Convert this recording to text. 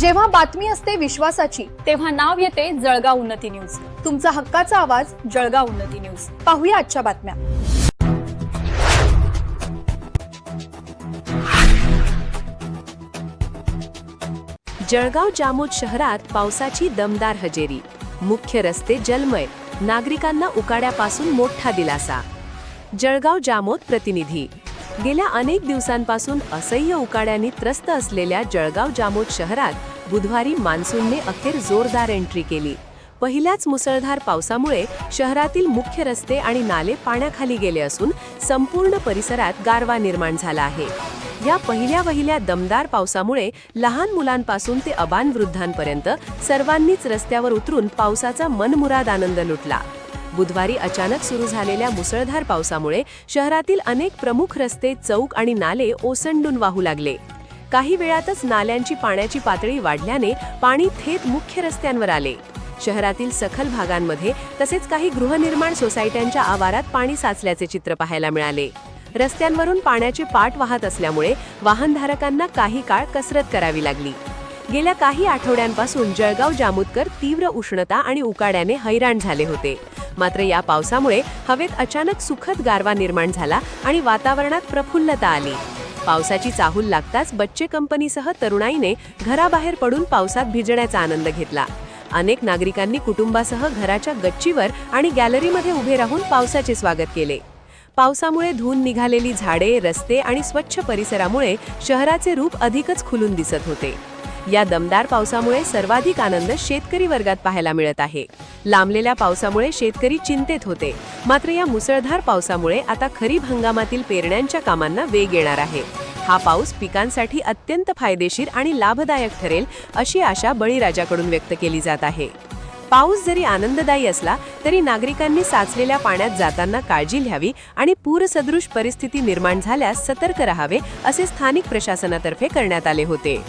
जेव्हा बातमी असते विश्वासाची, तेव्हा नाव येते जळगाव उन्नती न्यूज. तुमचा हक्काचा आवाज जळगाव उन्नती न्यूज. पाहूया आजच्या बातम्या. जळगाव जामोद शहरात पावसाची दमदार हजेरी. मुख्य रस्ते जलमय, नागरिकांना उकाड्यापासून मोठा दिलासा. जळगाव जामोद प्रतिनिधी. गेल्या अनेक दिवसांपासून असह्य उकाड्याने त्रस्त असलेल्या जळगाव जामोद शहरात बुधवारी मान्सूनने अखेर जोरदार एंट्री केली. पहिल्याच मुसळधार पावसामुळे शहरातील मुख्य रस्ते आणि नाले पाण्याखाली गेले असून संपूर्ण परिसरात गारवा निर्माण झाला आहे. या पहिल्या दमदार पावसामुळे लहान मुलांपासून ते अबान वृद्धांपर्यंत सर्वांनीच रस्त्यावर उतरून पावसाचा मनमुराद आनंद लुटला. बुधवारी अचानक सुरू झालेल्या मुसळधार पावसामुळे शहरातील अनेक प्रमुख रस्ते, चौक आणि नाले ओसंडून वाहू लागले. काही वेळातच नाल्यांची पाण्याची पातळी वाढल्याने पाणी थेट मुख्य रस्त्यांवर आले. शहरातील सखल भागांमध्ये तसेच काही गृहनिर्माण सोसायट्यांच्या आवारात पाणी साचल्याचे चित्र पाहायला मिळाले. रस्त्यांवरून पाण्याचे पाट वाहत असल्यामुळे वाहनधारकांना काही काळ कसरत करावी लागली. गेल्या काही आठवड्यांपासून जळगाव जामोदकर तीव्र उष्णता आणि उकाड्याने हैराण झाले होते. मात्र या पावसामुळे हवेत अचानक सुखद गारवा निर्माण झाला आणि वातावरणात प्रफुल्लता आली. पावसाची चाहूल लागताच बच्चे कंपनीसह तरुणाईने घराबाहेर पडून पावसात भिजण्याचा आनंद घेतला. अनेक नागरिकांनी कुटुंबासह घराच्या गच्चीवर आणि गॅलरीमध्ये उभे राहून पावसाचे स्वागत केले. पावसामुळे धुऊन निघालेली झाडे, रस्ते आणि स्वच्छ परिसरामुळे शहराचे रूप अधिकच खुलून दिसत होते. या दमदार पावसामुळे सर्वाधिक आनंद शेतकरी वर्गात पाहायला मिळत आहे. लांबलेल्या पावसामुळे शेतकरी चिंतेत होते. मात्र या मुसळधार पावसामुळे आता खरीप हंगामातील पेरण्यांच्या कामांना वेग येणार आहे. हा पाऊस पिकांसाठी अत्यंत फायदेशीर आणि लाभदायक ठरेल अशी आशा बळीराजाकडून व्यक्त केली जात आहे. पाऊस जरी आनंददायी असला तरी नागरिकांनी साचलेल्या पाण्यात जाताना काळजी घ्यावी आणि पूरसदृश परिस्थिती निर्माण झाल्यास सतर्क राहावे असे स्थानिक प्रशासनातर्फे करण्यात आले होते.